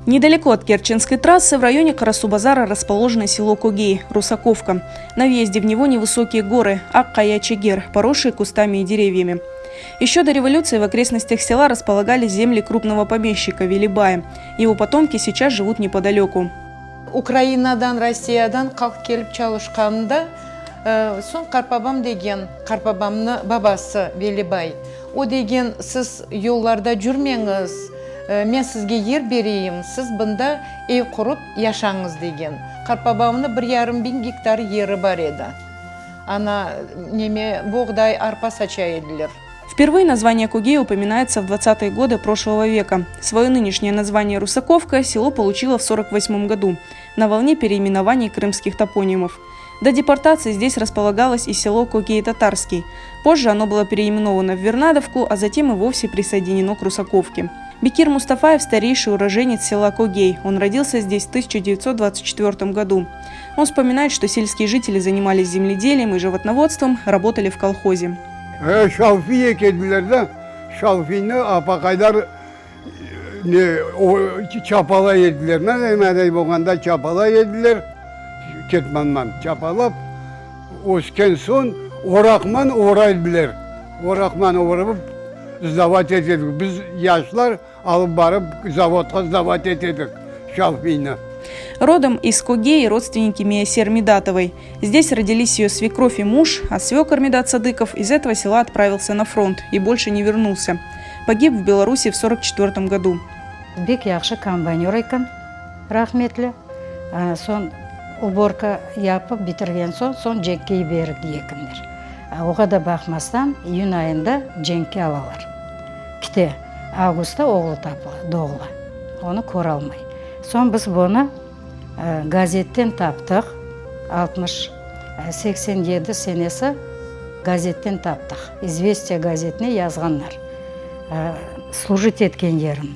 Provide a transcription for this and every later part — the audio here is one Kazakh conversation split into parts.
Недалеко от Керченской трассы в районе Карасу-базара расположено село Когей, Русаковка. На въезде в него невысокие горы Ак-Кая-Чегер, поросшие кустами и деревьями. Еще до революции в окрестностях села располагались земли крупного помещика Велибая. Его потомки сейчас живут неподалеку. Украинадан, Россиядан қалып келіп çalışқанында, сон Қарпабам деген, Қарпабамны бабасы Велибай. О деген, сіз yollarda жүрмеңіз, мен сізге ер берейім, сіз бұнда үй құрып яшаңыз деген. Қарпабамны 1,5 гектар ері бар еді. Ана неме боғдай арпа сачайдылар. Впервые название Когей упоминается в 20-е годы прошлого века. Свое нынешнее название Русаковка село получило в 1948 году на волне переименований крымских топонимов. До депортации здесь располагалось и село Когей-Татарский. Позже оно было переименовано в Вернадовку, а затем и вовсе присоединено к Русаковке. Бекир Мустафаев – старейший уроженец села Когей. Он родился здесь в 1924 году. Он вспоминает, что сельские жители занимались земледелием и животноводством, работали в колхозе. Şalfiye kediler de şalfini apakaylar çapala yediler. Ne demek bu kadar çapala yediler? Ketmanman çapalap osken son orakman oraydılar. Orakman orayıp zavat ededik. Biz yaşlar alıp barıp zavodga zavat ededik şalfini. Родом из Когей родственники Миясер Медатовой. Здесь родились ее свекровь и муж, а свекор Медат Садыков из этого села отправился на фронт и больше не вернулся. Погиб в Беларуси в 1944 году. Бек яхшы комбайнер екен, рахметлі. Сон уборка япып бітірген сон жеккей берді екіндер. Оға да бақмастан июнь айында женке алалар. Кіте августа оғлы тапылы, доғлы. Оны көр алмай. Сон біз бұны газеттен таптық, 60-87 сенесі газеттен таптық. Известия газетіне yazғанlar. Служит еткен ерін,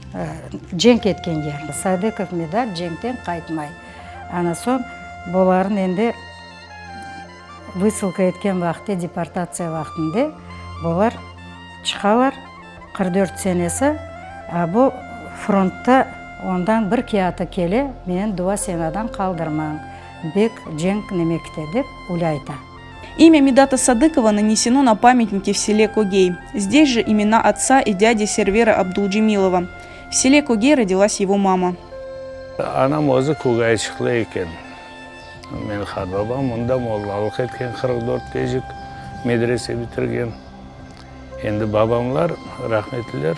женк еткен ерін. Садыков Медат женктен қайтмай. Ана сон боларын енді высылка еткен вақты, депортация вақтында болар чықалар 44 сенесі, бұл фронтта ондан бір кияты келе, мен дуа сенадан қалдырмаң, бек женк немекте деп улайта. Имя Медата Садыкова нанесено на памятнике в селе Когей. Здесь же имена отца и дяди Сервера Абдулджемилова. В селе Когей родилась его мама. Анам өзі Когайчықлы екен. Мен Қарбабам, мұнда моллалық еткен 44 жік медресе бітірген. Енді бабамлар, рахметлілер,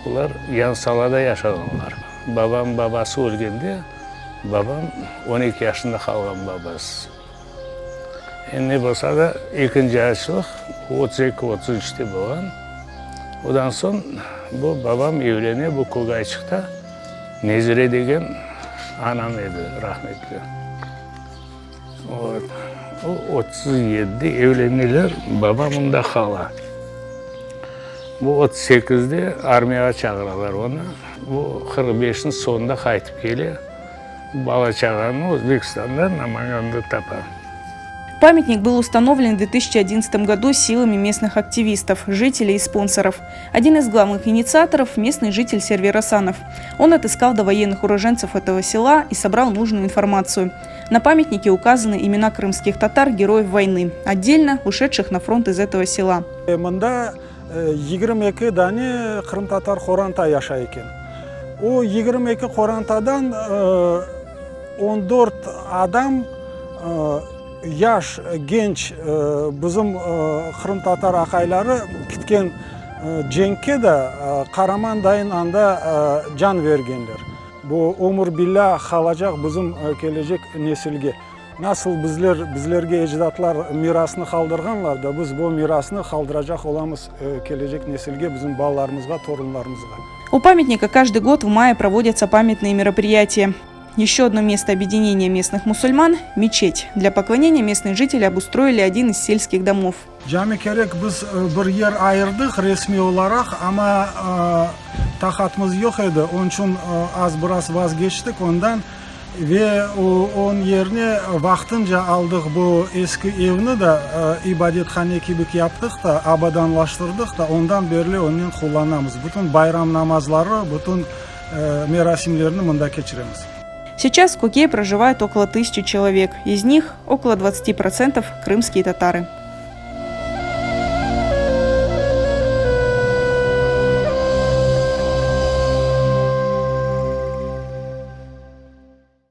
олар ян салада яшағанлар. Babam babası өлгенде, babam 12 yaşında қалған babası. Ne болса да, екінші ашылық 32-33'te болған. Одан соң бұл babam evлене, бұл Когайчықта Незіре деген анам еді, рахметлі. Ол 37'de evlenелер, babam мұнда қала. Bu 38'de armiyaga çağırırlar onu. Bu 45'in sonunda kayıtıp geliyor. Bala çağıranı Özbekistan'da Наманганда tapar. Памятник был установлен в 2011 году силами местных активистов, жителей и спонсоров. Один из главных инициаторов – местный житель Сервер Асанов. Он отыскал довоенных уроженцев этого села и собрал нужную информацию. На памятнике указаны имена крымских татар, героев войны, отдельно ушедших на фронт из этого села. 22 дане Крым татар Хоранта яша екен. О 22 Хорантадан 14 адам яш genç bizim Крым татар ақайлары кеткен женкке de Қараман дайын анда жан бергендер. Bu umur billah қалажақ bizim келешек nesilge. Nasıl bizlerge ecdatlar mirasını kaldırganlar da biz bu mirasını kaldıracak olamız gelecek nesilge bizim балаларымызға, torunlarımızға. У памятника каждый год в мае проводятся памятные мероприятия. Еще одно место объединения местных мусульман – мечеть. Для поклонения местные жители обустроили один из сельских домов. Cami kerek biz bir yer ayırdık resmi olarak ama takatımız yok idi. Onun için az biraz vazgeçtik ondan. Ve onun yerine vaktınca aldık bu eski evini de ibadethane gibi yaptık da abadanlaştırdık da ondan beri onu kullanamız. Bütün bayram namazları, bütün мерасимлерни мында кечиребиз. Сейчас в Куге проживает около 1000 человек, из них около 20% крымские татары.